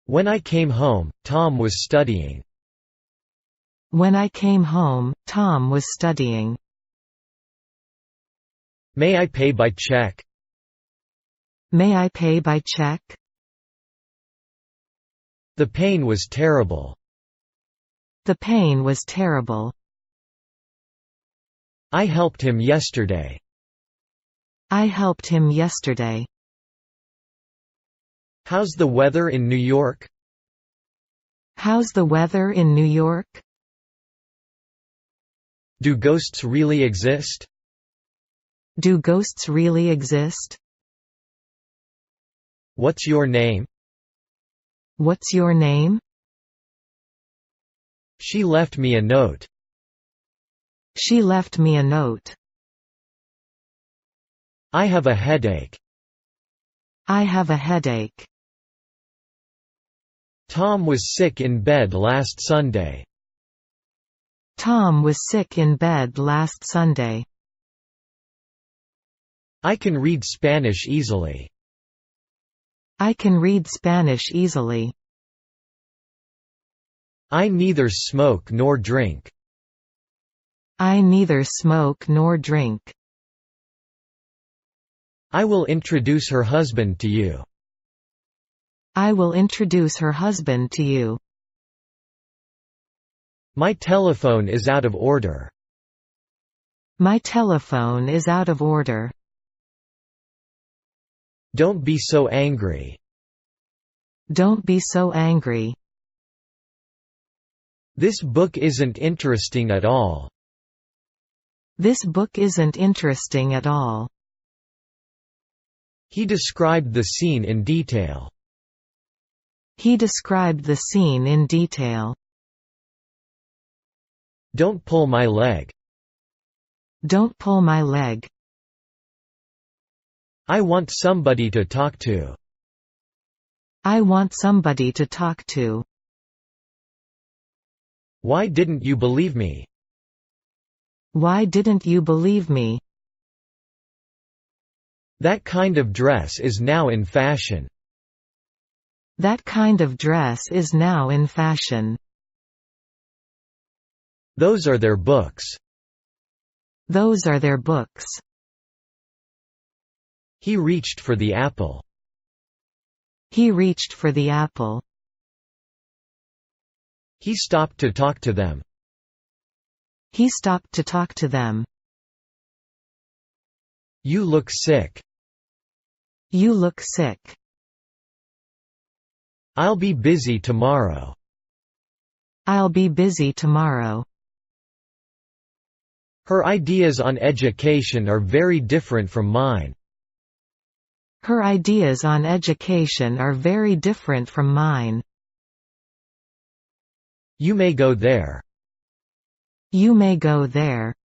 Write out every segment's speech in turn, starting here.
When I came home, Tom was studying. When I came home, Tom was studying. May I pay by check? May I pay by check? The pain was terrible. The pain was terrible. I helped him yesterday. I helped him yesterday. How's the weather in New York? How's the weather in New York? Do ghosts really exist? Do ghosts really exist? What's your name? What's your name? She left me a note. She left me a note. I have a headache. I have a headache. Tom was sick in bed last Sunday. Tom was sick in bed last Sunday. I can read Spanish easily. I can read Spanish easily. I neither smoke nor drink. I neither smoke nor drink. I will introduce her husband to you. I will introduce her husband to you. My telephone is out of order. My telephone is out of order. Don't be so angry. Don't be so angry. This book isn't interesting at all. This book isn't interesting at all. He described the scene in detail. He described the scene in detail. Don't pull my leg. Don't pull my leg. I want somebody to talk to. I want somebody to talk to. Why didn't you believe me? Why didn't you believe me? That kind of dress is now in fashion. That kind of dress is now in fashion. Those are their books. Those are their books. He reached for the apple. He reached for the apple. He stopped to talk to them. He stopped to talk to them. You look sick. You look sick. I'll be busy tomorrow. I'll be busy tomorrow. Her ideas on education are very different from mine. Her ideas on education are very different from mine. You may go there. You may go there.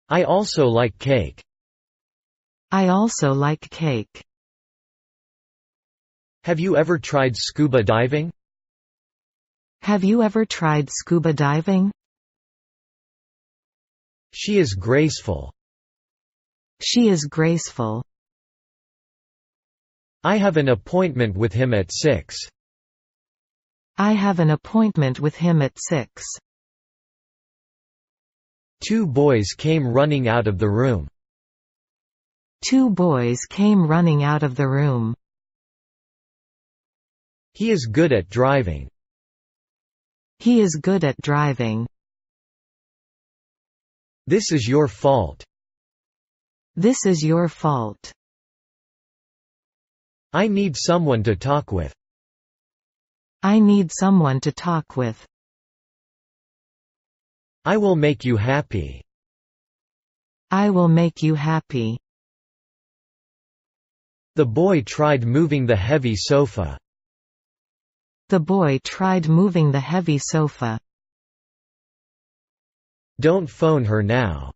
I also like cake. I also like cake. Have you ever tried scuba diving? Have you ever tried scuba diving? She is graceful. She is graceful. I have an appointment with him at 6. I have an appointment with him at 6. Two boys came running out of the room. Two boys came running out of the room. He is good at driving. He is good at driving. This is your fault. This is your fault. I need someone to talk with. I need someone to talk with. I will make you happy. I will make you happy. The boy tried moving the heavy sofa. The boy tried moving the heavy sofa. Don't phone her now.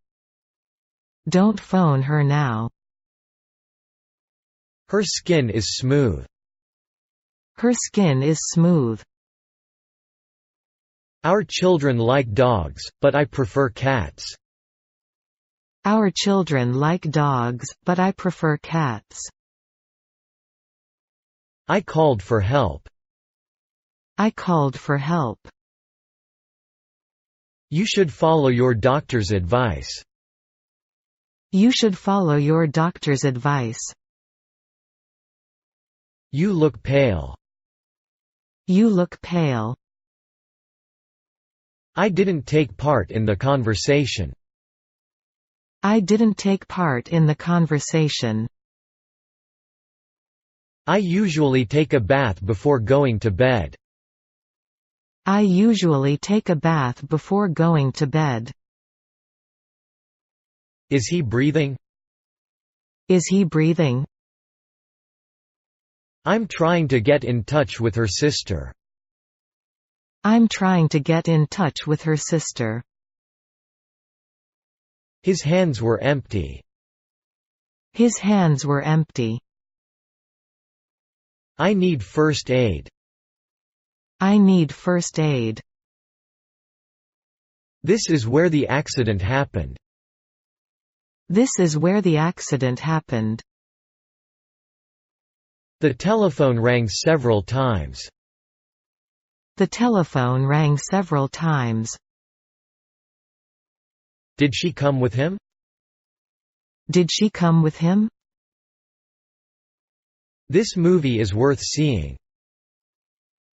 Don't phone her now. Her skin is smooth. Her skin is smooth. Our children like dogs, but I prefer cats. Our children like dogs, but I prefer cats. I called for help. I called for help. You should follow your doctor's advice. You should follow your doctor's advice. You look pale. You look pale. I didn't take part in the conversation. I didn't take part in the conversation. I usually take a bath before going to bed. I usually take a bath before going to bed. Is he breathing? Is he breathing? I'm trying to get in touch with her sister. I'm trying to get in touch with her sister. His hands were empty. His hands were empty. I need first aid. I need first aid. This is where the accident happened. This is where the accident happened. The telephone rang several times. The telephone rang several times. Did she come with him? Did she come with him? This movie is worth seeing.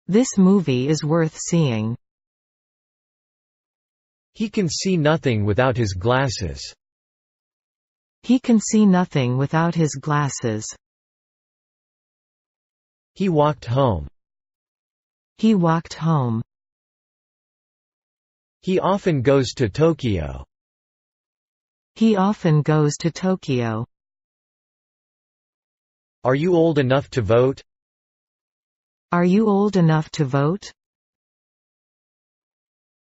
This movie is worth seeing. He can see nothing without his glasses. He can see nothing without his glasses. He walked home. He walked home. He often goes to Tokyo. He often goes to Tokyo. Are you old enough to vote? Are you old enough to vote?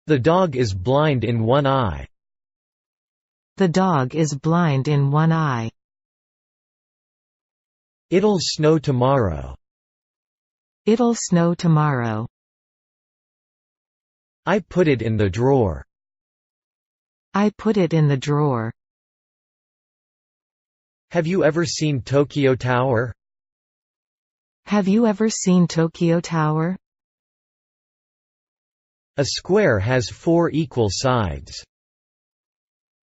The dog is blind in one eye. The dog is blind in one eye. It'll snow tomorrow. It'll snow tomorrow. I put it in the drawer. I put it in the drawer. Have you ever seen Tokyo Tower? Have you ever seen Tokyo Tower? A square has 4 equal sides.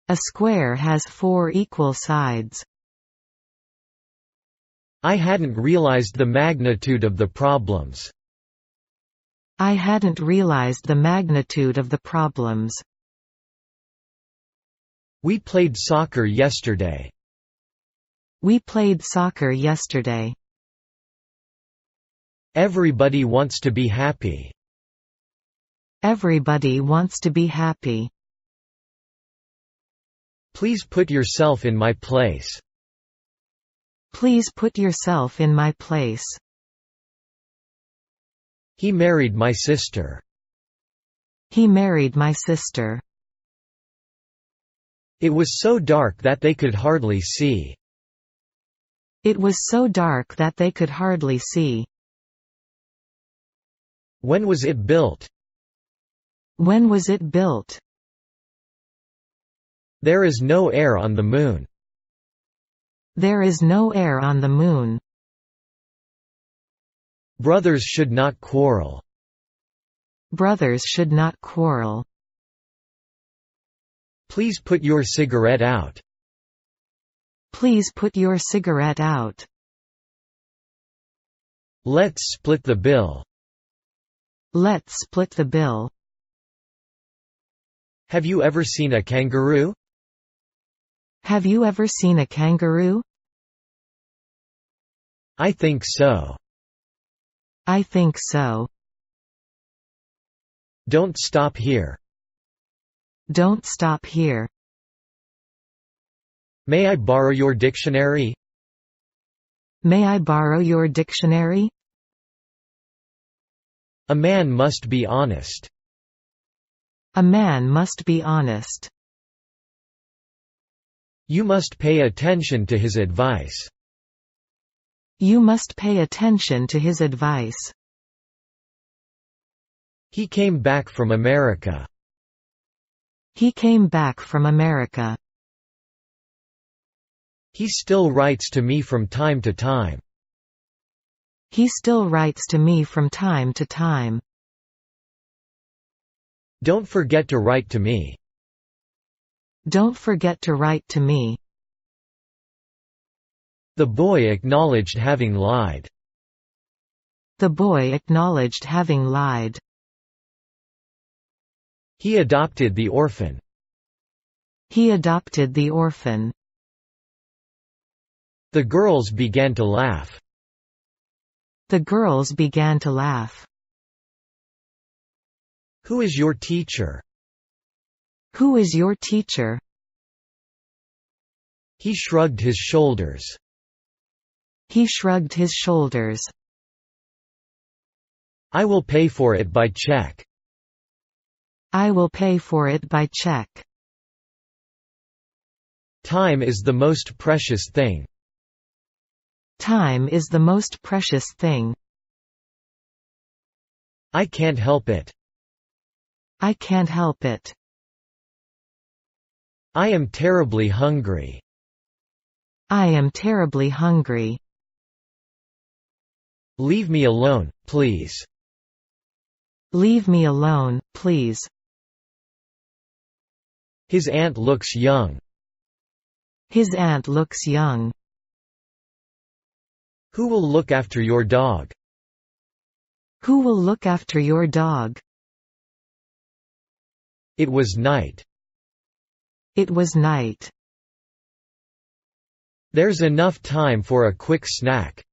A square has 4 equal sides. I hadn't realized the magnitude of the problems. I hadn't realized the magnitude of the problems. We played soccer yesterday. We played soccer yesterday. Everybody wants to be happy. Everybody wants to be happy. Please put yourself in my place. Please put yourself in my place. He married my sister. He married my sister. It was so dark that they could hardly see. It was so dark that they could hardly see. When was it built? When was it built? There is no air on the moon. There is no air on the moon. Brothers should not quarrel. Brothers should not quarrel. Please put your cigarette out. Please put your cigarette out. Let's split the bill. Let's split the bill. Have you ever seen a kangaroo? Have you ever seen a kangaroo? I think so. I think so. Don't stop here. Don't stop here. May I borrow your dictionary? May I borrow your dictionary? A man must be honest. A man must be honest. You must pay attention to his advice. You must pay attention to his advice. He came back from America. He came back from America. He still writes to me from time to time. He still writes to me from time to time. Don't forget to write to me. Don't forget to write to me. The boy acknowledged having lied. The boy acknowledged having lied. He adopted the orphan. He adopted the orphan. The girls began to laugh. The girls began to laugh. Who is your teacher? Who is your teacher? He shrugged his shoulders. He shrugged his shoulders. I will pay for it by check. I will pay for it by check. Time is the most precious thing. Time is the most precious thing. I can't help it. I can't help it. I am terribly hungry. I am terribly hungry. Leave me alone, please. Leave me alone, please. His aunt looks young. His aunt looks young. Who will look after your dog? Who will look after your dog? It was night. It was night. There's enough time for a quick snack.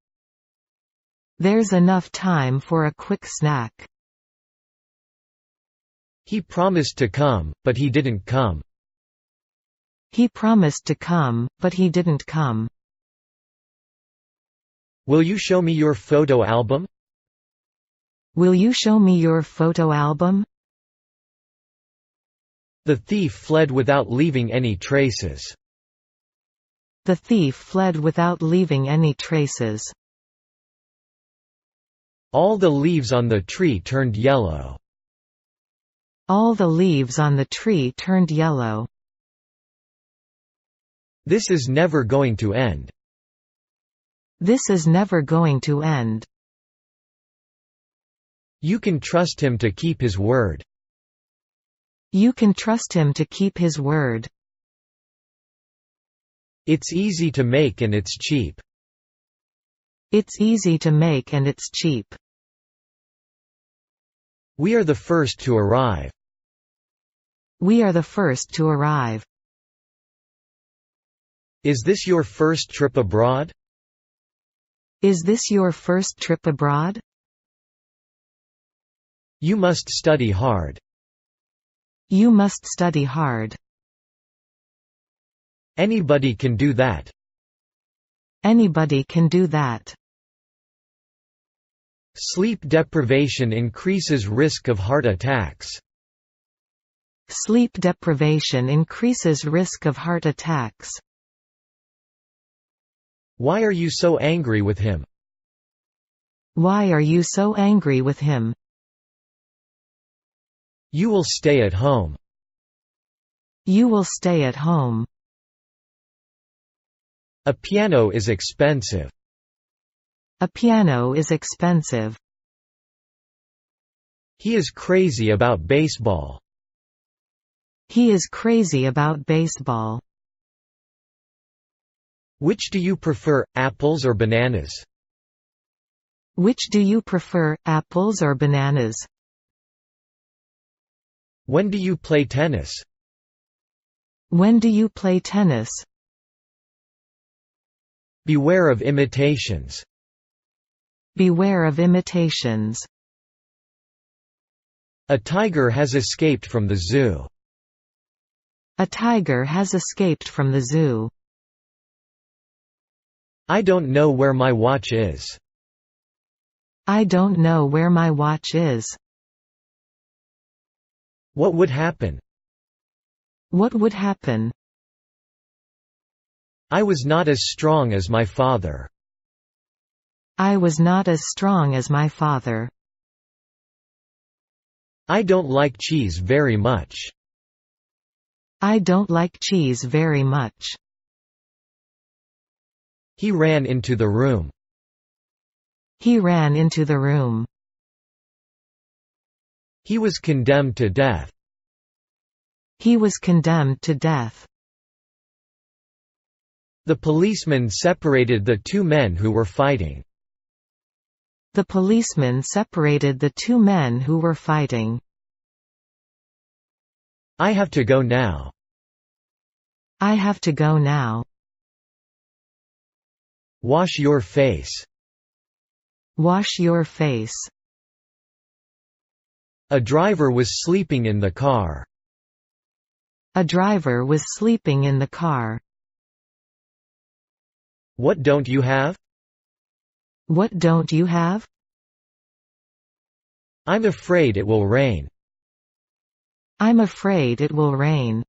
There's enough time for a quick snack. He promised to come, but he didn't come. He promised to come, but he didn't come. Will you show me your photo album? Will you show me your photo album? The thief fled without leaving any traces. The thief fled without leaving any traces. All the leaves on the tree turned yellow. All the leaves on the tree turned yellow. This is never going to end. This is never going to end. You can trust him to keep his word. You can trust him to keep his word. It's easy to make and it's cheap. It's easy to make and it's cheap. We are the first to arrive. We are the first to arrive. Is this your first trip abroad? Is this your first trip abroad? You must study hard. You must study hard. Anybody can do that. Anybody can do that. Sleep deprivation increases risk of heart attacks. Sleep deprivation increases risk of heart attacks. Why are you so angry with him? Why are you so angry with him? You will stay at home. You will stay at home. A piano is expensive. A piano is expensive. He is crazy about baseball. He is crazy about baseball. Which do you prefer, apples or bananas? Which do you prefer, apples or bananas? When do you play tennis? When do you play tennis? Beware of imitations. Beware of imitations. A tiger has escaped from the zoo. A tiger has escaped from the zoo. I don't know where my watch is. I don't know where my watch is. What would happen? What would happen? I was not as strong as my father. I was not as strong as my father. I don't like cheese very much. I don't like cheese very much. He ran into the room. He ran into the room. He was condemned to death. He was condemned to death. The policeman separated the two men who were fighting. The policeman separated the two men who were fighting. I have to go now. I have to go now. Wash your face. Wash your face. A driver was sleeping in the car. A driver was sleeping in the car. What don't you have? What don't you have? I'm afraid it will rain. I'm afraid it will rain.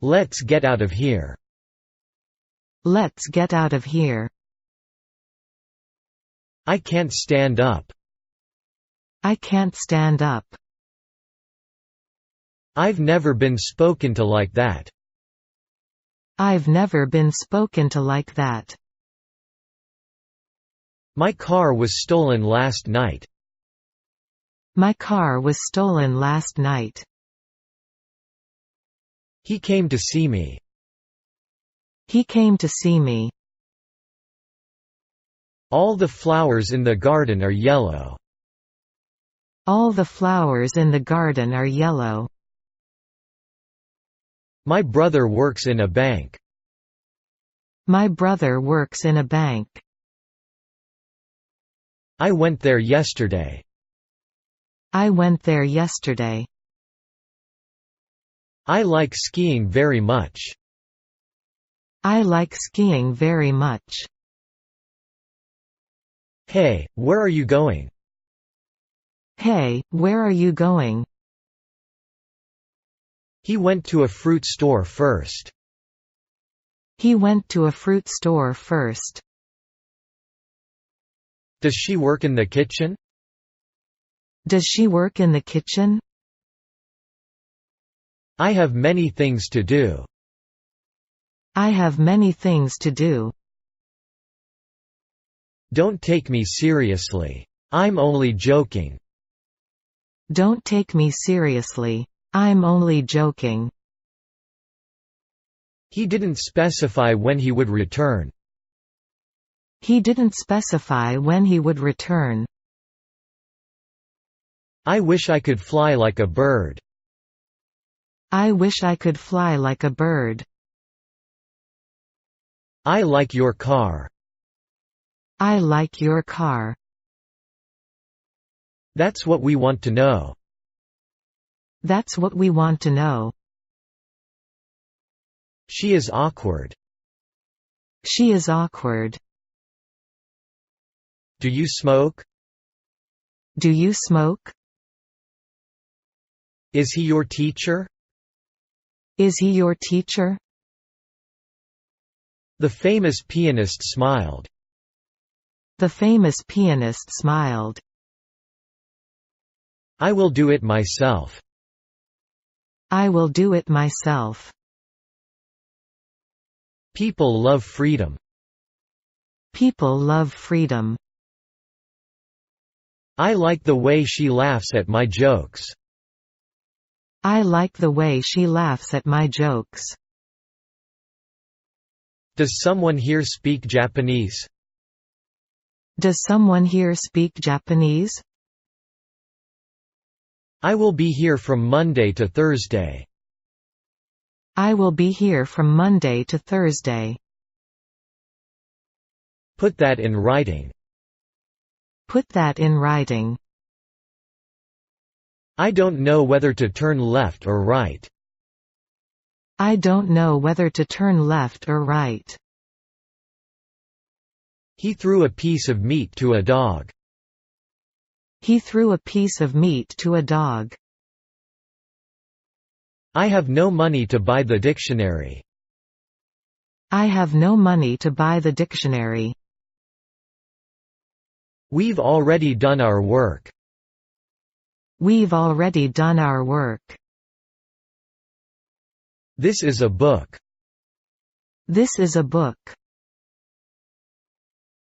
Let's get out of here. Let's get out of here. I can't stand up. I can't stand up. I've never been spoken to like that. I've never been spoken to like that. My car was stolen last night. My car was stolen last night. He came to see me. He came to see me. All the flowers in the garden are yellow. All the flowers in the garden are yellow. My brother works in a bank. My brother works in a bank. I went there yesterday. I went there yesterday. I like skiing very much. I like skiing very much. Hey, where are you going? Hey, where are you going? He went to a fruit store first. He went to a fruit store first. Does she work in the kitchen? Does she work in the kitchen? I have many things to do. I have many things to do. Don't take me seriously. I'm only joking. Don't take me seriously. I'm only joking. He didn't specify when he would return. He didn't specify when he would return. I wish I could fly like a bird. I wish I could fly like a bird. I like your car. I like your car. That's what we want to know. That's what we want to know. She is awkward. She is awkward. Do you smoke? Do you smoke? Is he your teacher? Is he your teacher? The famous pianist smiled. The famous pianist smiled. I will do it myself. I will do it myself. People love freedom. People love freedom. I like the way she laughs at my jokes. I like the way she laughs at my jokes. Does someone here speak Japanese? Does someone here speak Japanese? I will be here from Monday to Thursday. I will be here from Monday to Thursday. Put that in writing. Put that in writing. I don't know whether to turn left or right. I don't know whether to turn left or right. He threw a piece of meat to a dog. He threw a piece of meat to a dog. I have no money to buy the dictionary. I have no money to buy the dictionary. We've already done our work. We've already done our work. This is a book. This is a book.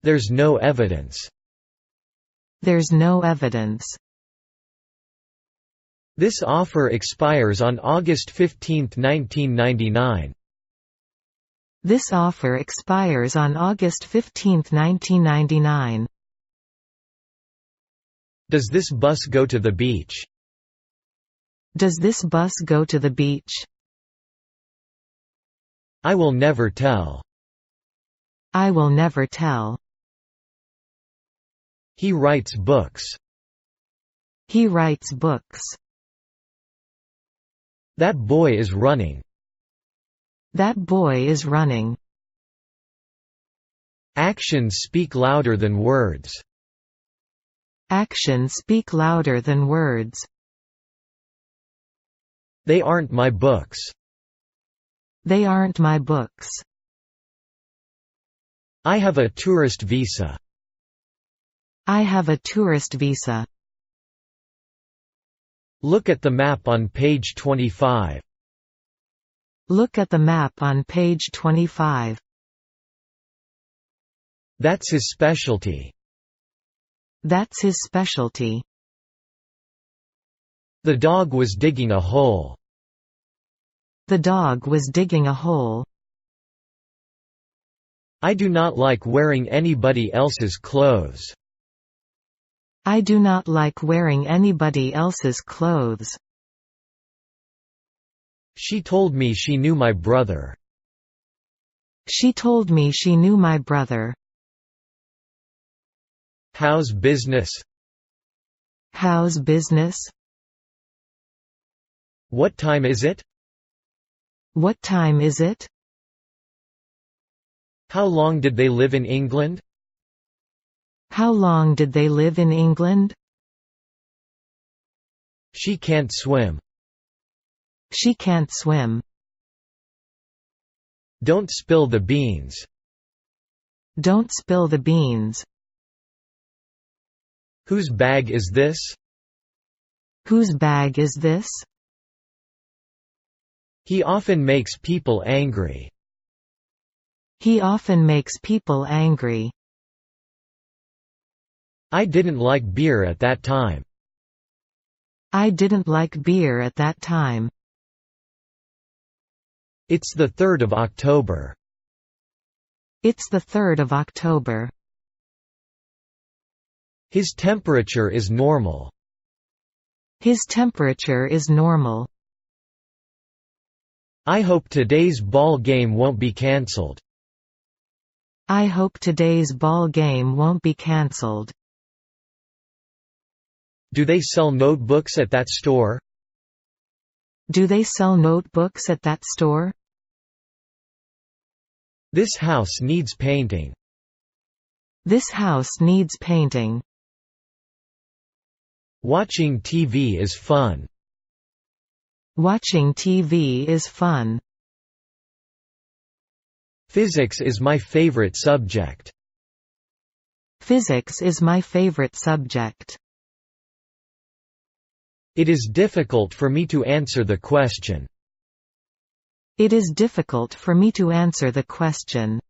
There's no evidence. There's no evidence. This offer expires on August 15, 1999. This offer expires on August 15, 1999. Does this bus go to the beach? Does this bus go to the beach? I will never tell. I will never tell. He writes books. He writes books. That boy is running. That boy is running. Actions speak louder than words. Actions speak louder than words. They aren't my books. They aren't my books. I have a tourist visa. I have a tourist visa. Look at the map on page 25. Look at the map on page 25. That's his specialty. That's his specialty. The dog was digging a hole. The dog was digging a hole. I do not like wearing anybody else's clothes. I do not like wearing anybody else's clothes. She told me she knew my brother. She told me she knew my brother. How's business? How's business? What time is it? What time is it? How long did they live in England? How long did they live in England? She can't swim. She can't swim. Don't spill the beans. Don't spill the beans. Whose bag is this? Whose bag is this? He often makes people angry. He often makes people angry. I didn't like beer at that time. I didn't like beer at that time. It's the 3rd of October. It's the 3rd of October. His temperature is normal. His temperature is normal. I hope today's ball game won't be cancelled. I hope today's ball game won't be cancelled. Do they sell notebooks at that store? Do they sell notebooks at that store? This house needs painting. This house needs painting. Watching TV is fun. Watching TV is fun. Physics is my favorite subject. Physics is my favorite subject. It is difficult for me to answer the question. It is difficult for me to answer the question.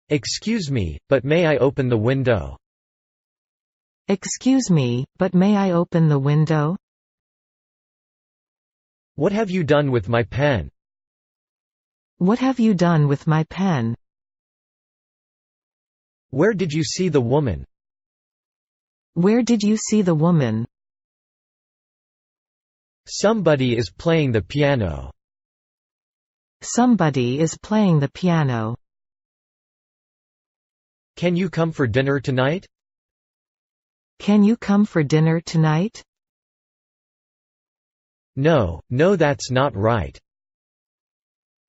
Excuse me, but may I open the window? Excuse me, but may I open the window? What have you done with my pen? What have you done with my pen? Where did you see the woman? Where did you see the woman? Somebody is playing the piano. Somebody is playing the piano. Can you come for dinner tonight? Can you come for dinner tonight? No, that's not right.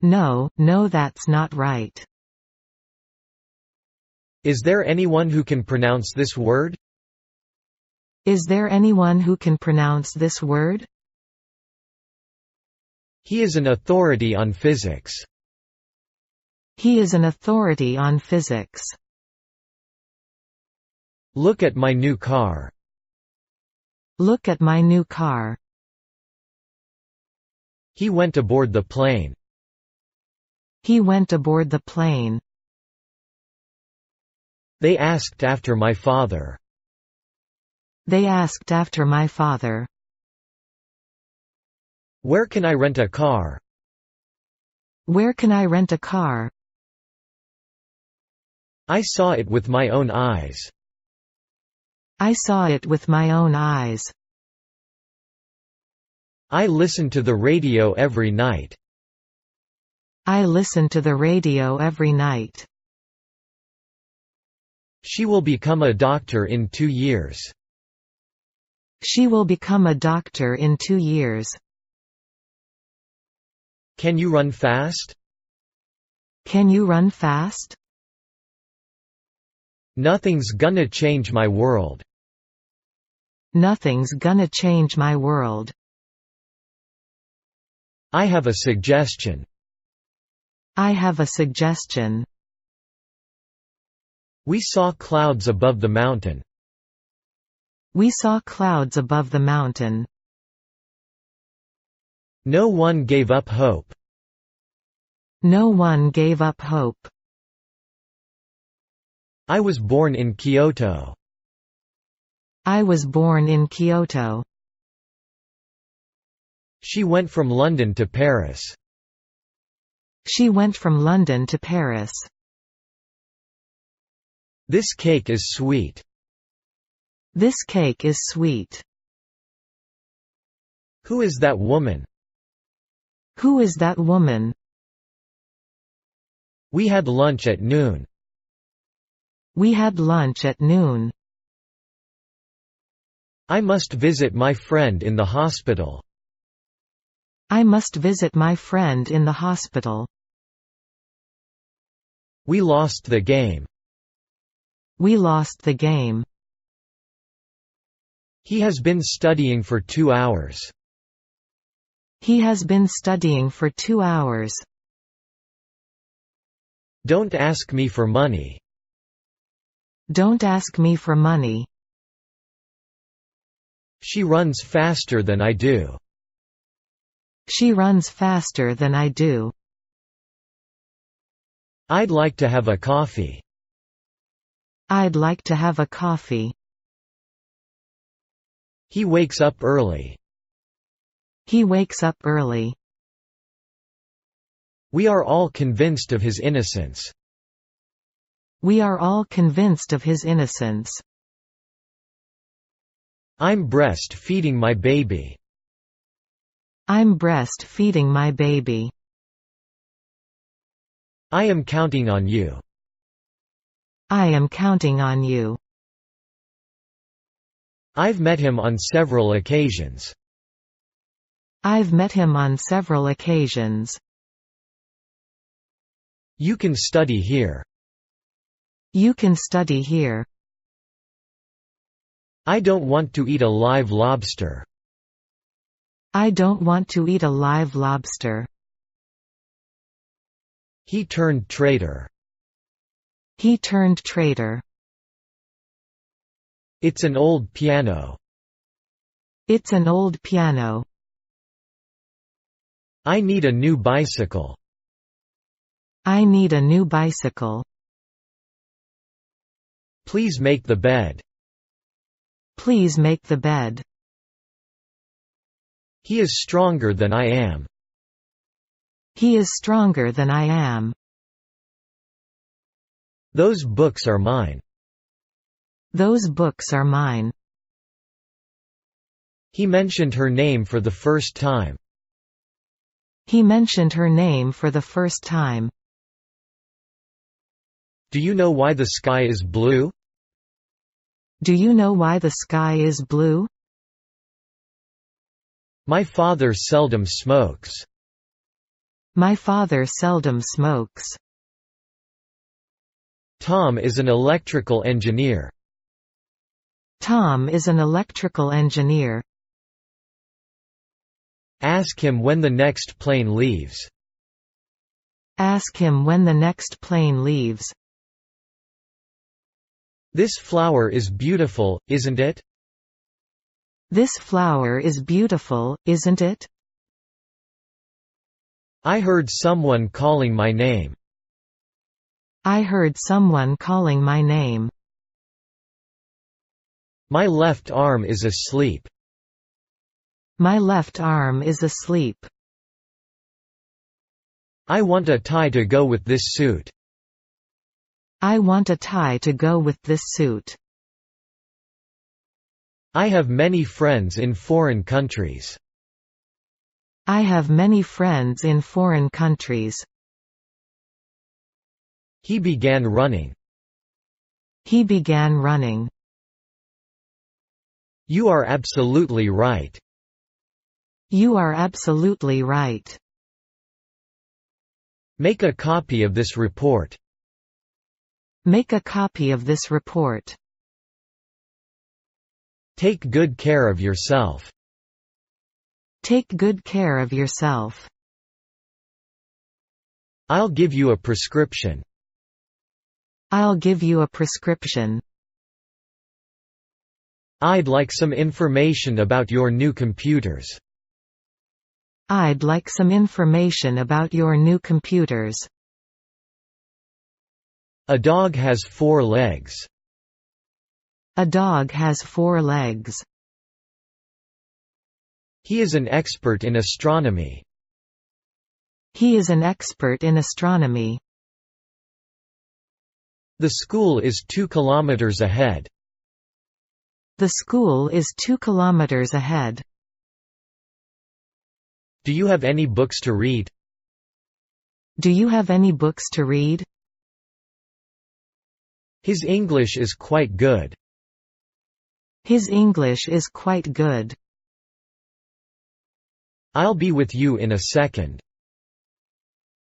No, that's not right. Is there anyone who can pronounce this word? Is there anyone who can pronounce this word? He is an authority on physics. He is an authority on physics. Look at my new car. Look at my new car. He went aboard the plane. He went aboard the plane. They asked after my father. They asked after my father. Where can I rent a car? Where can I rent a car? I saw it with my own eyes. I saw it with my own eyes. I listen to the radio every night. I listen to the radio every night. She will become a doctor in 2 years. She will become a doctor in 2 years. Can you run fast? Can you run fast? Nothing's gonna change my world. Nothing's gonna change my world. I have a suggestion. I have a suggestion. We saw clouds above the mountain. We saw clouds above the mountain. No one gave up hope. No one gave up hope. I was born in Kyoto. I was born in Kyoto. She went from London to Paris. She went from London to Paris. This cake is sweet. This cake is sweet. Who is that woman? Who is that woman? We had lunch at noon. We had lunch at noon. I must visit my friend in the hospital. I must visit my friend in the hospital. We lost the game. We lost the game. He has been studying for 2 hours. He has been studying for 2 hours. Don't ask me for money. Don't ask me for money. She runs faster than I do. She runs faster than I do. I'd like to have a coffee. I'd like to have a coffee. He wakes up early. He wakes up early. We are all convinced of his innocence. We are all convinced of his innocence. I'm breastfeeding my baby. I'm breastfeeding my baby. I am counting on you. I am counting on you. I've met him on several occasions. I've met him on several occasions. You can study here. You can study here. I don't want to eat a live lobster. I don't want to eat a live lobster. He turned traitor. He turned traitor. It's an old piano. It's an old piano. I need a new bicycle. I need a new bicycle. Please make the bed. Please make the bed. He is stronger than I am. He is stronger than I am. Those books are mine. Those books are mine. He mentioned her name for the first time. He mentioned her name for the first time. Do you know why the sky is blue? Do you know why the sky is blue? My father seldom smokes. My father seldom smokes. Tom is an electrical engineer. Tom is an electrical engineer. Ask him when the next plane leaves. Ask him when the next plane leaves. This flower is beautiful, isn't it? This flower is beautiful, isn't it? I heard someone calling my name. I heard someone calling my name. My left arm is asleep. My left arm is asleep. I want a tie to go with this suit. I want a tie to go with this suit. I have many friends in foreign countries. I have many friends in foreign countries. He began running. He began running. You are absolutely right. You are absolutely right. Make a copy of this report. Make a copy of this report. Take good care of yourself. Take good care of yourself. I'll give you a prescription. I'll give you a prescription. I'd like some information about your new computers. I'd like some information about your new computers. A dog has 4 legs. A dog has 4 legs. He is an expert in astronomy. He is an expert in astronomy. The school is 2 kilometers ahead. The school is 2 kilometers ahead. Do you have any books to read? Do you have any books to read? His English is quite good. His English is quite good. I'll be with you in a second.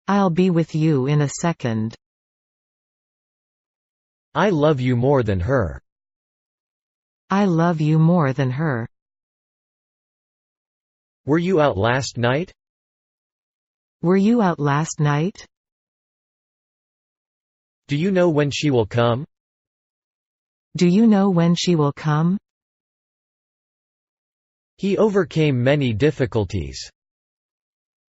I'll be with you in a second. I love you more than her. I love you more than her. Were you out last night? Were you out last night? Do you know when she will come? Do you know when she will come? He overcame many difficulties.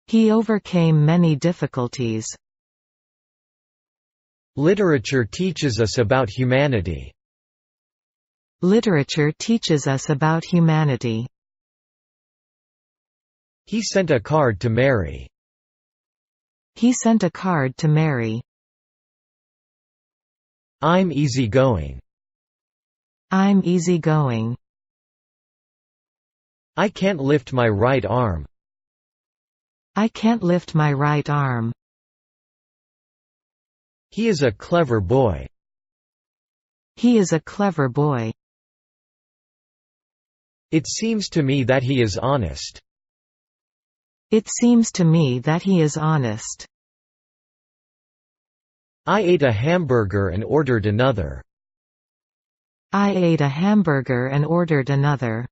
He overcame many difficulties. Literature teaches us about humanity. Literature teaches us about humanity. He sent a card to Mary. He sent a card to Mary. I'm easygoing. I'm easygoing. I can't lift my right arm. I can't lift my right arm. He is a clever boy. He is a clever boy. It seems to me that he is honest. It seems to me that he is honest. I ate a hamburger and ordered another. I ate a hamburger and ordered another.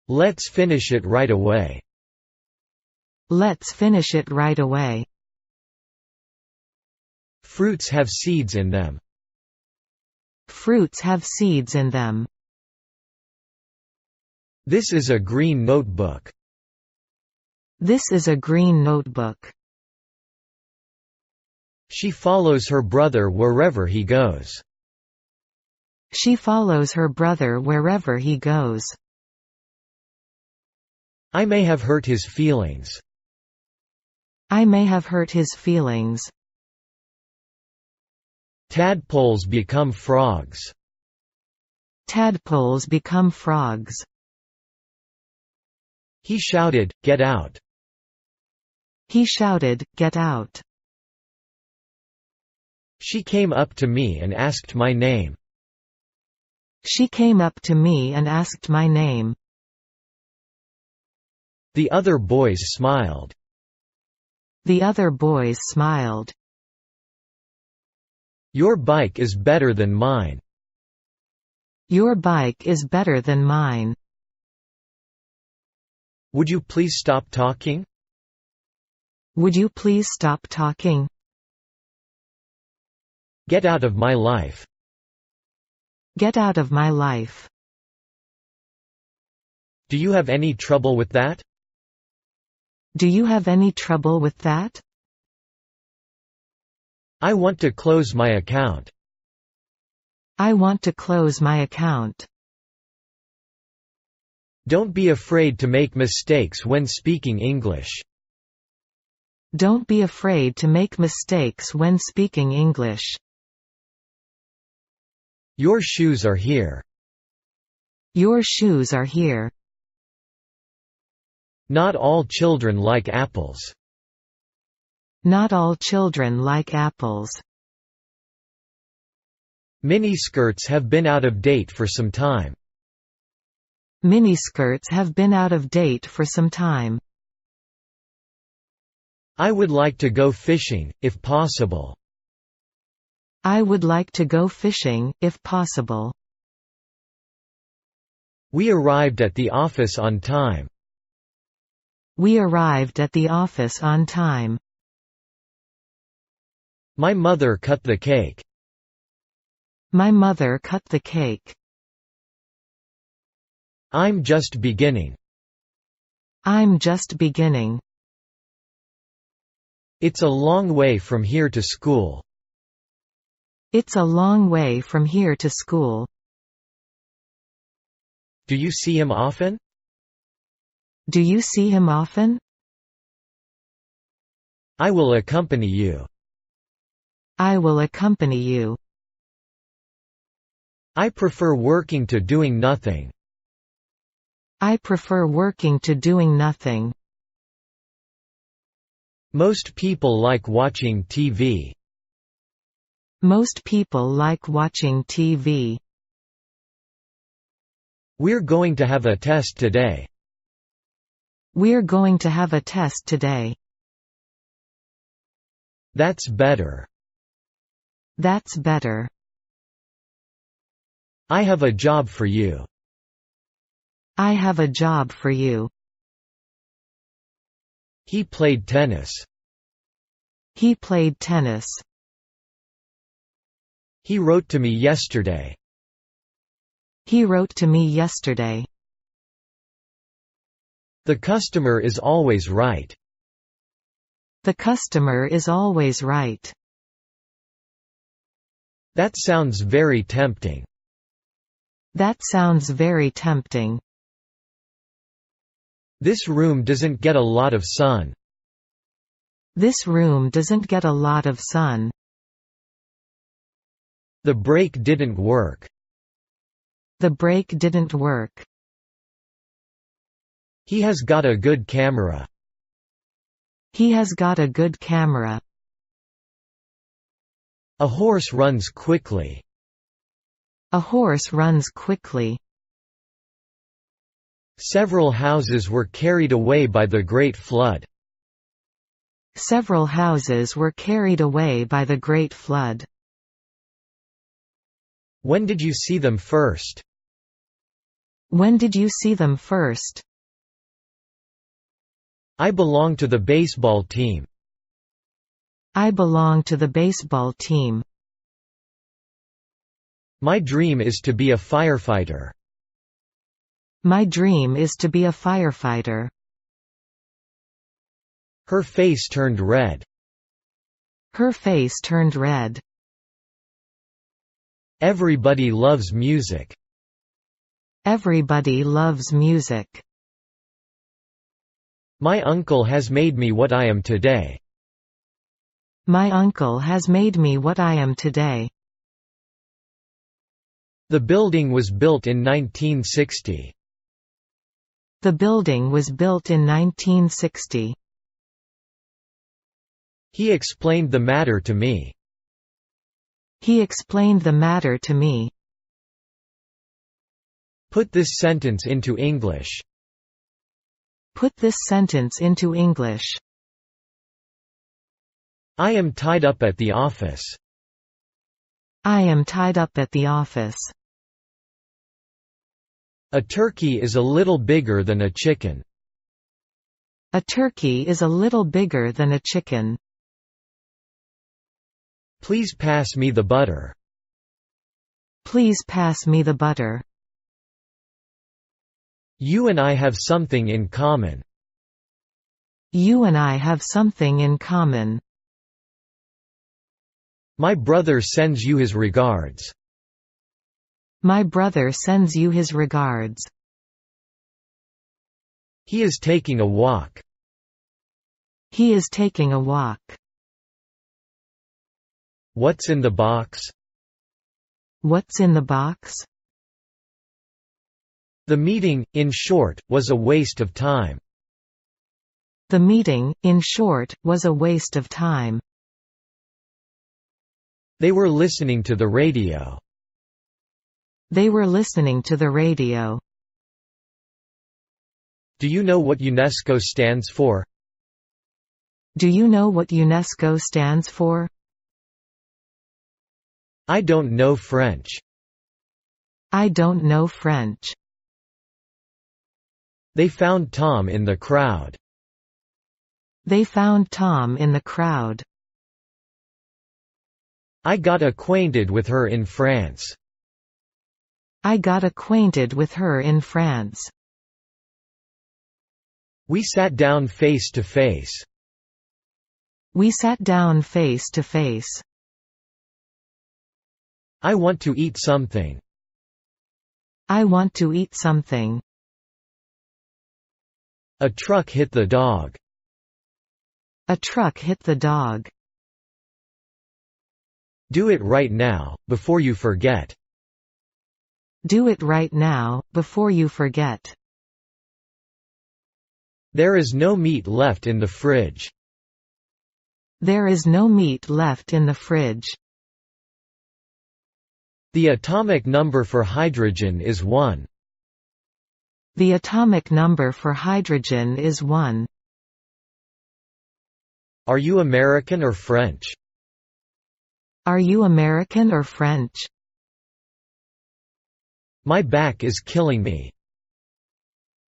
Let's finish it right away. Let's finish it right away. Fruits have seeds in them. Fruits have seeds in them. This is a green notebook. This is a green notebook. She follows her brother wherever he goes. She follows her brother wherever he goes. I may have hurt his feelings. I may have hurt his feelings. Tadpoles become frogs. Tadpoles become frogs. He shouted, "Get out!" He shouted, "Get out!" She came up to me and asked my name. She came up to me and asked my name. The other boys smiled. The other boys smiled. Your bike is better than mine. Your bike is better than mine. Would you please stop talking? Would you please stop talking? Get out of my life. Get out of my life. Do you have any trouble with that? Do you have any trouble with that? I want to close my account. I want to close my account. Don't be afraid to make mistakes when speaking English. Don't be afraid to make mistakes when speaking English. Your shoes are here. Your shoes are here. Not all children like apples. Not all children like apples. Miniskirts have been out of date for some time. Miniskirts have been out of date for some time. I would like to go fishing, if possible. I would like to go fishing, if possible. We arrived at the office on time. We arrived at the office on time. My mother cut the cake. My mother cut the cake. I'm just beginning. I'm just beginning. It's a long way from here to school. It's a long way from here to school. Do you see him often? Do you see him often? I will accompany you. I will accompany you. I prefer working to doing nothing. I prefer working to doing nothing. Most people like watching TV. Most people like watching TV. We're going to have a test today. We're going to have a test today. That's better. That's better. I have a job for you. I have a job for you. He played tennis. He played tennis. He wrote to me yesterday. He wrote to me yesterday. The customer is always right. The customer is always right. That sounds very tempting. That sounds very tempting. This room doesn't get a lot of sun. This room doesn't get a lot of sun. The brake didn't work. The brake didn't work. He has got a good camera. He has got a good camera. A horse runs quickly. A horse runs quickly. Several houses were carried away by the Great Flood. Several houses were carried away by the Great Flood. When did you see them first? When did you see them first? I belong to the baseball team. I belong to the baseball team. My dream is to be a firefighter. My dream is to be a firefighter. Her face turned red. Her face turned red. Everybody loves music. Everybody loves music. My uncle has made me what I am today. My uncle has made me what I am today. The building was built in 1960. The building was built in 1960. He explained the matter to me. He explained the matter to me. Put this sentence into English. Put this sentence into English. I am tied up at the office. I am tied up at the office. A turkey is a little bigger than a chicken. A turkey is a little bigger than a chicken. Please pass me the butter. Please pass me the butter. You and I have something in common. You and I have something in common. My brother sends you his regards. My brother sends you his regards. He is taking a walk. He is taking a walk. What's in the box? What's in the box? The meeting, in short, was a waste of time. The meeting, in short, was a waste of time. They were listening to the radio. They were listening to the radio. Do you know what UNESCO stands for? Do you know what UNESCO stands for? I don't know French. I don't know French. They found Tom in the crowd. They found Tom in the crowd. I got acquainted with her in France. I got acquainted with her in France. We sat down face to face. We sat down face to face. I want to eat something. I want to eat something. A truck hit the dog. A truck hit the dog. Do it right now, before you forget. Do it right now, before you forget. There is no meat left in the fridge. There is no meat left in the fridge. The atomic number for hydrogen is 1. The atomic number for hydrogen is 1. Are you American or French? Are you American or French? My back is killing me.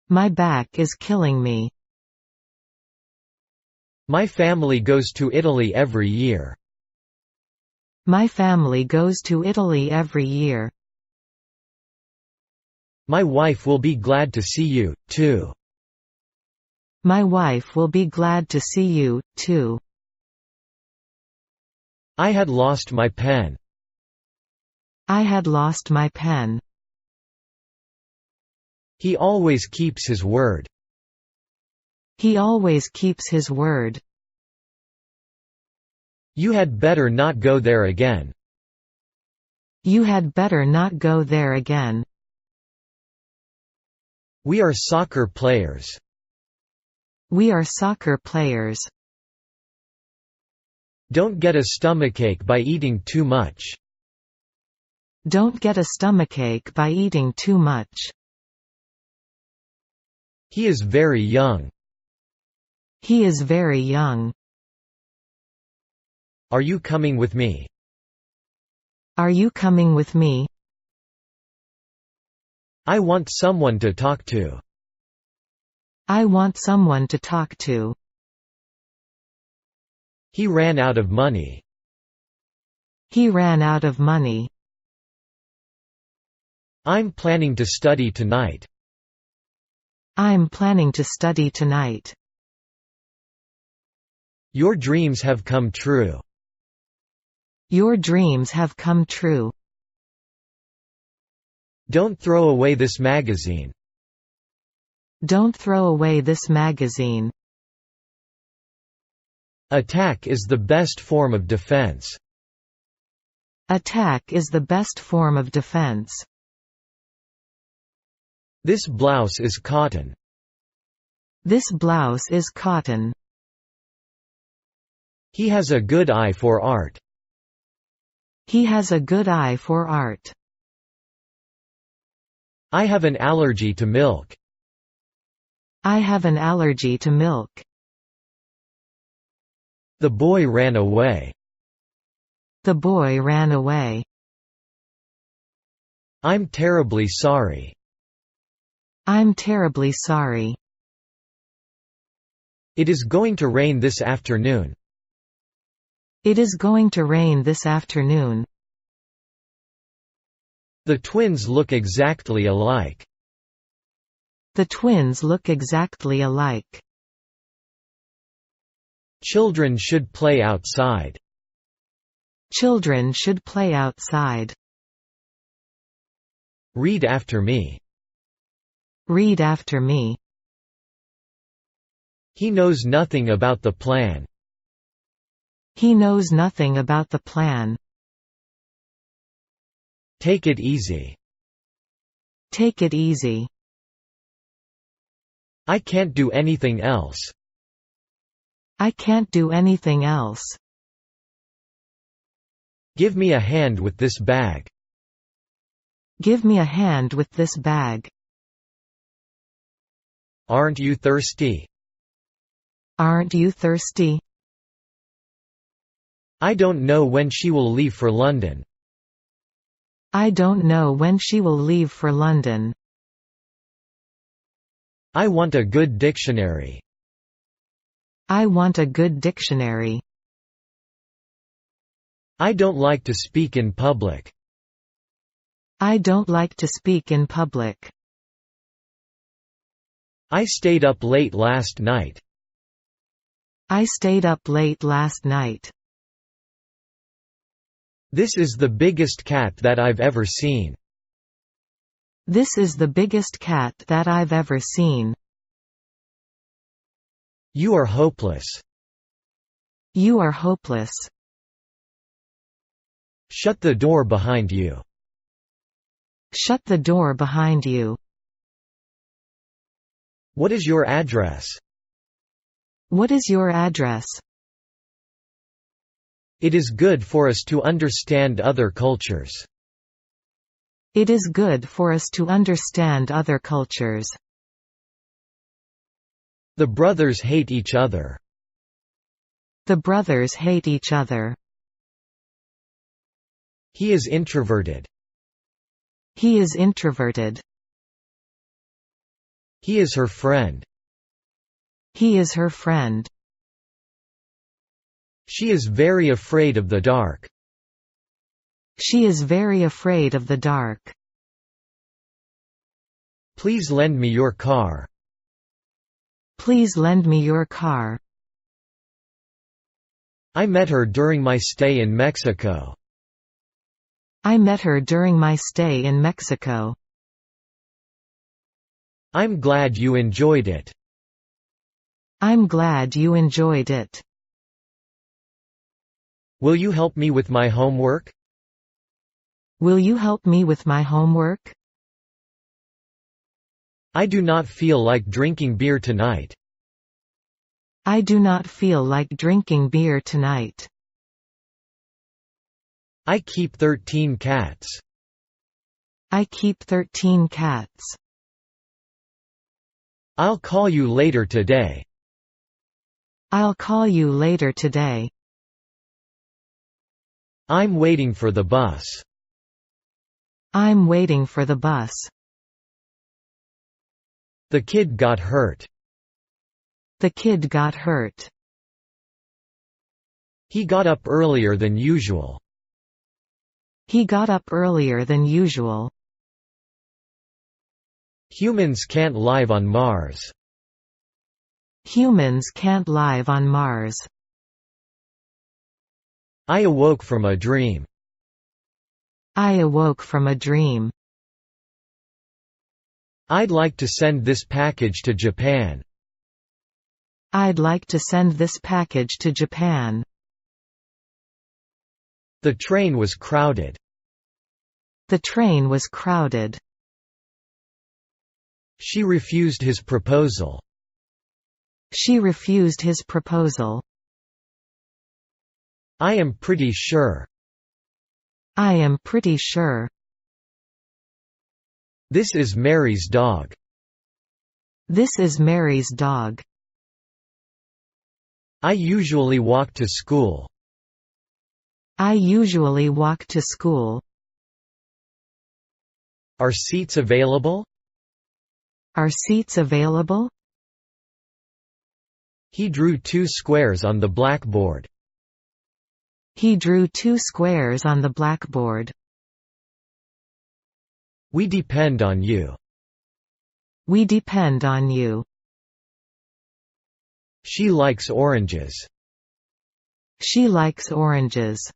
My back is killing me. My family goes to Italy every year. My family goes to Italy every year. My wife will be glad to see you, too. My wife will be glad to see you, too. I had lost my pen. I had lost my pen. He always keeps his word. He always keeps his word. You had better not go there again. You had better not go there again. We are soccer players. We are soccer players. Don't get a stomachache by eating too much. Don't get a stomachache by eating too much. He is very young. He is very young. Are you coming with me? Are you coming with me? I want someone to talk to. I want someone to talk to. He ran out of money. He ran out of money. I'm planning to study tonight. I'm planning to study tonight. Your dreams have come true. Your dreams have come true. Don't throw away this magazine. Don't throw away this magazine. Attack is the best form of defense. Attack is the best form of defense. This blouse is cotton. This blouse is cotton. He has a good eye for art. He has a good eye for art. I have an allergy to milk. I have an allergy to milk. The boy ran away. The boy ran away. I'm terribly sorry. I'm terribly sorry. It is going to rain this afternoon. It is going to rain this afternoon. The twins look exactly alike. The twins look exactly alike. Children should play outside. Children should play outside. Read after me. Read after me. He knows nothing about the plan. He knows nothing about the plan. Take it easy. Take it easy. I can't do anything else. I can't do anything else. Give me a hand with this bag. Give me a hand with this bag. Aren't you thirsty? Aren't you thirsty? I don't know when she will leave for London. I don't know when she will leave for London. I want a good dictionary. I want a good dictionary. I don't like to speak in public. I don't like to speak in public. I stayed up late last night. I stayed up late last night. This is the biggest cat that I've ever seen. This is the biggest cat that I've ever seen. You are hopeless. You are hopeless. Shut the door behind you. Shut the door behind you. What is your address? What is your address? It is good for us to understand other cultures. It is good for us to understand other cultures. The brothers hate each other. The brothers hate each other. He is introverted. He is introverted. He is her friend. He is her friend. She is very afraid of the dark. She is very afraid of the dark. Please lend me your car. Please lend me your car. I met her during my stay in Mexico. I met her during my stay in Mexico. I'm glad you enjoyed it. I'm glad you enjoyed it. Will you help me with my homework? Will you help me with my homework? I do not feel like drinking beer tonight. I do not feel like drinking beer tonight. I keep 13 cats. I keep 13 cats. I'll call you later today. I'll call you later today. I'm waiting for the bus. I'm waiting for the bus. The kid got hurt. The kid got hurt. He got up earlier than usual. He got up earlier than usual. Humans can't live on Mars. Humans can't live on Mars. I awoke from a dream. I awoke from a dream. I'd like to send this package to Japan. I'd like to send this package to Japan. The train was crowded. The train was crowded. She refused his proposal. She refused his proposal. I am pretty sure. I am pretty sure. This is Mary's dog. This is Mary's dog. I usually walk to school. I usually walk to school. Are seats available? Are seats available? He drew 2 squares on the blackboard. He drew 2 squares on the blackboard. We depend on you. We depend on you. She likes oranges. She likes oranges.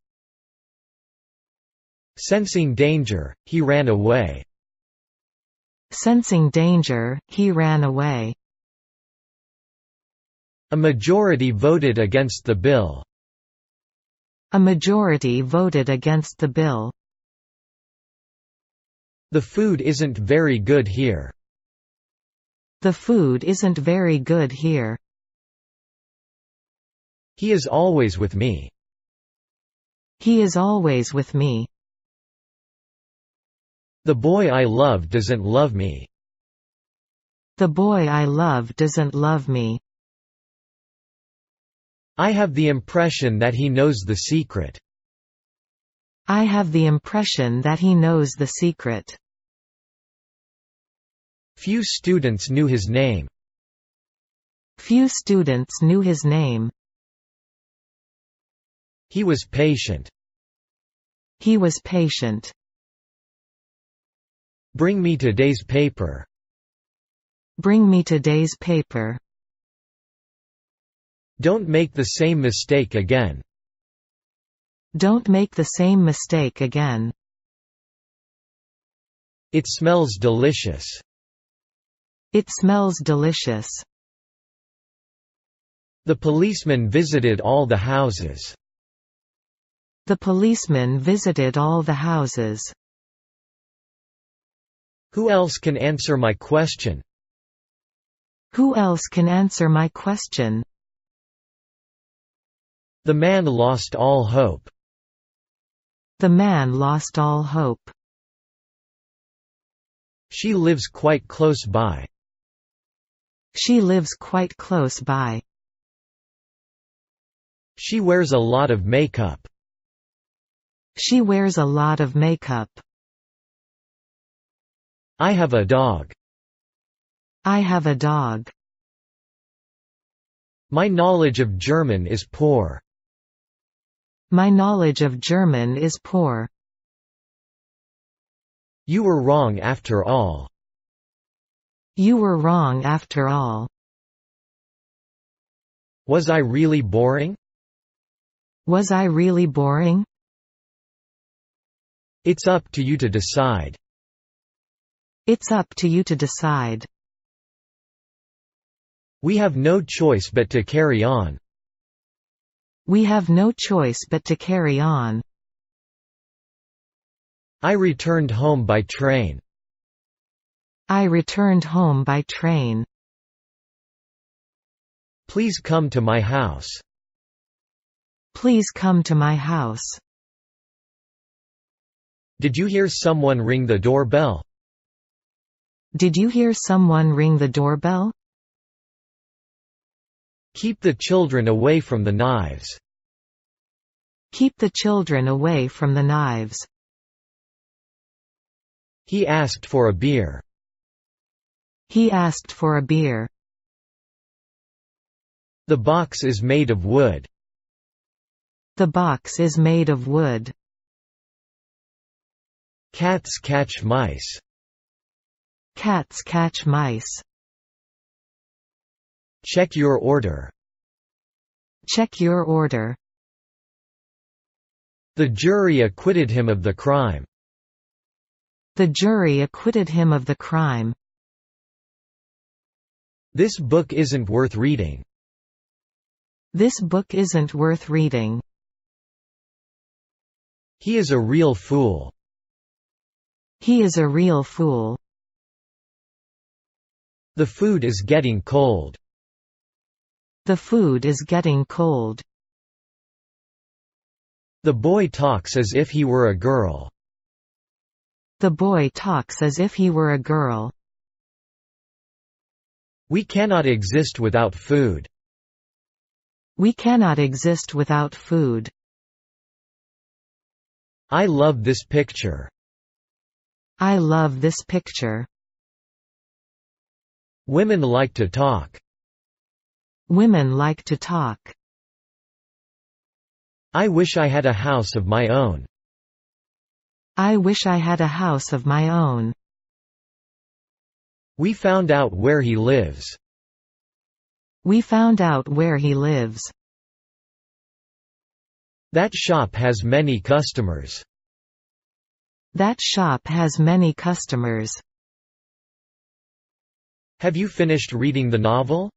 Sensing danger, he ran away. Sensing danger, he ran away. A majority voted against the bill. A majority voted against the bill. The food isn't very good here. The food isn't very good here. He is always with me. He is always with me. The boy I love doesn't love me. The boy I love doesn't love me. I have the impression that he knows the secret. I have the impression that he knows the secret. Few students knew his name. Few students knew his name. He was patient. He was patient. Bring me today's paper. Bring me today's paper. Don't make the same mistake again. Don't make the same mistake again. It smells delicious. It smells delicious. The policeman visited all the houses. The policeman visited all the houses. Who else can answer my question? Who else can answer my question? The man lost all hope. The man lost all hope. She lives quite close by. She lives quite close by. She wears a lot of makeup. She wears a lot of makeup. I have a dog. I have a dog. My knowledge of German is poor. My knowledge of German is poor. You were wrong after all. You were wrong after all. Was I really boring? Was I really boring? It's up to you to decide. It's up to you to decide. We have no choice but to carry on. We have no choice but to carry on. I returned home by train. I returned home by train. Please come to my house. Please come to my house. Did you hear someone ring the doorbell? Did you hear someone ring the doorbell? Keep the children away from the knives. Keep the children away from the knives. He asked for a beer. He asked for a beer. The box is made of wood. The box is made of wood. Cats catch mice. Cats catch mice. Check your order. Check your order. The jury acquitted him of the crime. The jury acquitted him of the crime. This book isn't worth reading. This book isn't worth reading. He is a real fool. He is a real fool. The food is getting cold. The food is getting cold. The boy talks as if he were a girl. The boy talks as if he were a girl. We cannot exist without food. We cannot exist without food. I love this picture. I love this picture. Women like to talk. Women like to talk. I wish I had a house of my own. I wish I had a house of my own. We found out where he lives. We found out where he lives. That shop has many customers. That shop has many customers. Have you finished reading the novel?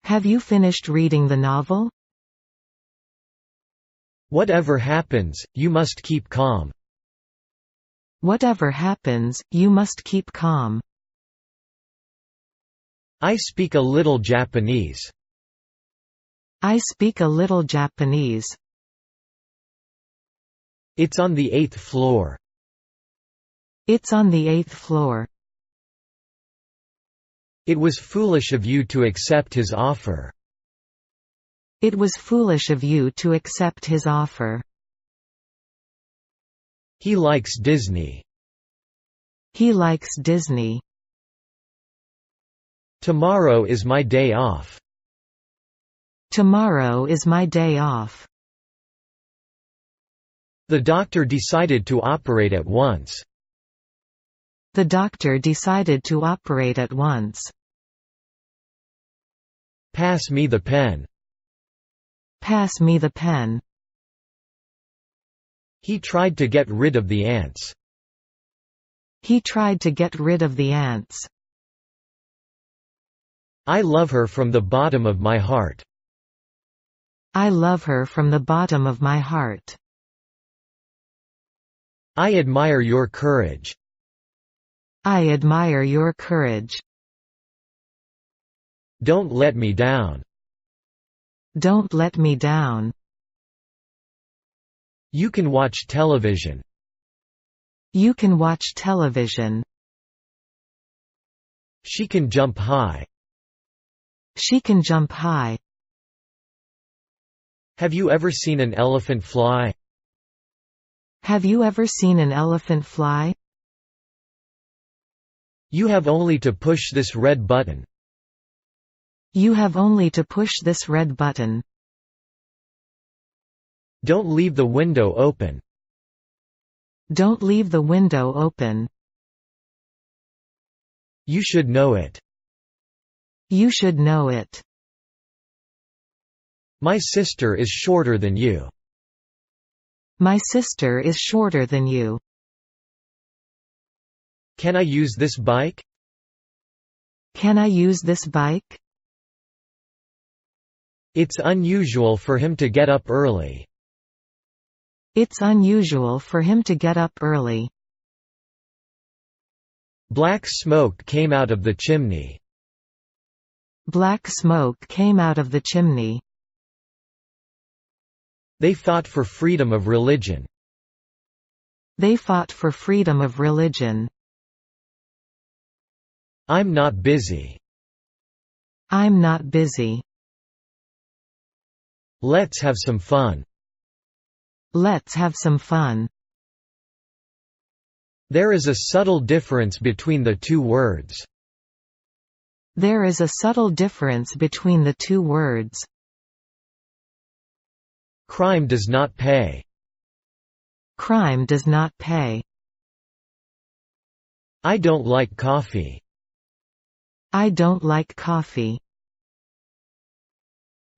Have you finished reading the novel? Whatever happens, you must keep calm. Whatever happens, you must keep calm. I speak a little Japanese. I speak a little Japanese. It's on the 8th floor. It's on the 8th floor. It was foolish of you to accept his offer. It was foolish of you to accept his offer. He likes Disney. He likes Disney. Tomorrow is my day off. Tomorrow is my day off. The doctor decided to operate at once. The doctor decided to operate at once. Pass me the pen. Pass me the pen. He tried to get rid of the ants. He tried to get rid of the ants. I love her from the bottom of my heart. I love her from the bottom of my heart. I admire your courage. I admire your courage. Don't let me down. Don't let me down. You can watch television. You can watch television. She can jump high. She can jump high. Have you ever seen an elephant fly? Have you ever seen an elephant fly? You have only to push this red button. You have only to push this red button. Don't leave the window open. Don't leave the window open. You should know it. You should know it. My sister is shorter than you. My sister is shorter than you. Can I use this bike? Can I use this bike? It's unusual for him to get up early. It's unusual for him to get up early. Black smoke came out of the chimney. Black smoke came out of the chimney. They fought for freedom of religion. They fought for freedom of religion. I'm not busy. I'm not busy. Let's have some fun. Let's have some fun. There is a subtle difference between the two words. There is a subtle difference between the two words. Crime does not pay. Crime does not pay. I don't like coffee. I don't like coffee.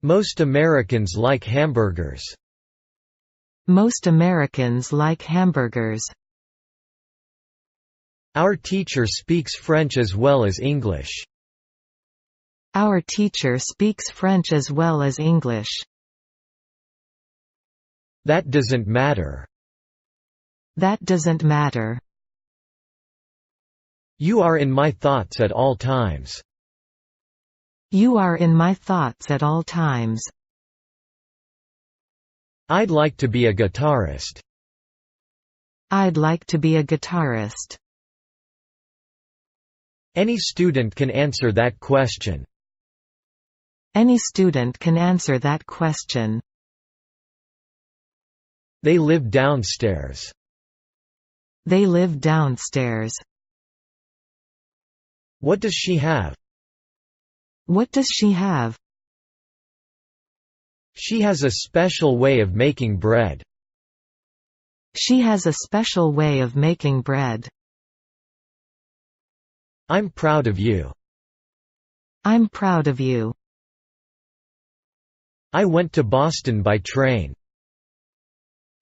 Most Americans like hamburgers. Most Americans like hamburgers. Our teacher speaks French as well as English. Our teacher speaks French as well as English. That doesn't matter. That doesn't matter. You are in my thoughts at all times. You are in my thoughts at all times. I'd like to be a guitarist. I'd like to be a guitarist. Any student can answer that question. Any student can answer that question. They live downstairs. They live downstairs. What does she have? What does she have? She has a special way of making bread. She has a special way of making bread. I'm proud of you. I'm proud of you. I went to Boston by train.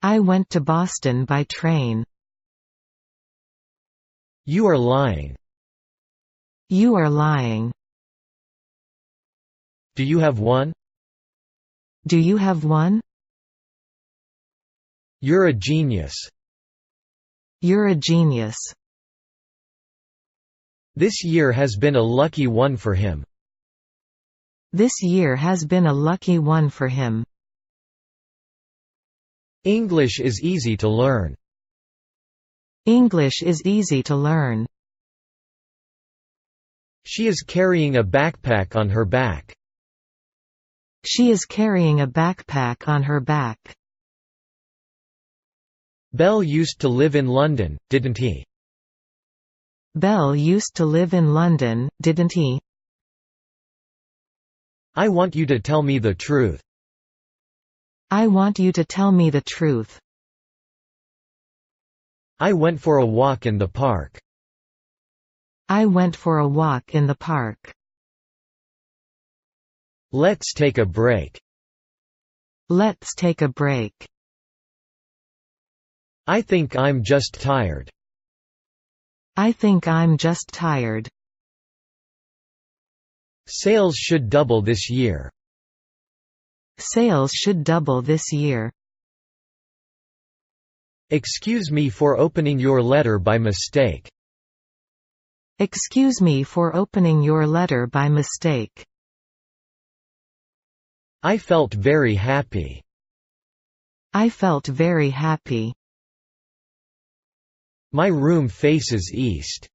I went to Boston by train. You are lying. You are lying. Do you have one? Do you have one? You're a genius. You're a genius. This year has been a lucky one for him. This year has been a lucky one for him. English is easy to learn. English is easy to learn. She is carrying a backpack on her back. She is carrying a backpack on her back. Bell used to live in London, didn't he? Bell used to live in London, didn't he? I want you to tell me the truth. I want you to tell me the truth. I went for a walk in the park. I went for a walk in the park. Let's take a break. Let's take a break. I think I'm just tired. I think I'm just tired. Sales should double this year. Sales should double this year. Excuse me for opening your letter by mistake. Excuse me for opening your letter by mistake. I felt very happy. I felt very happy. My room faces east.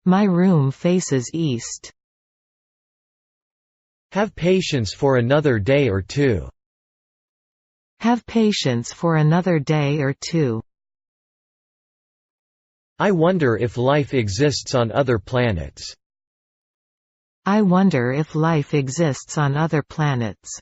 My room faces east. Have patience for another day or two. Have patience for another day or two. I wonder if life exists on other planets. I wonder if life exists on other planets.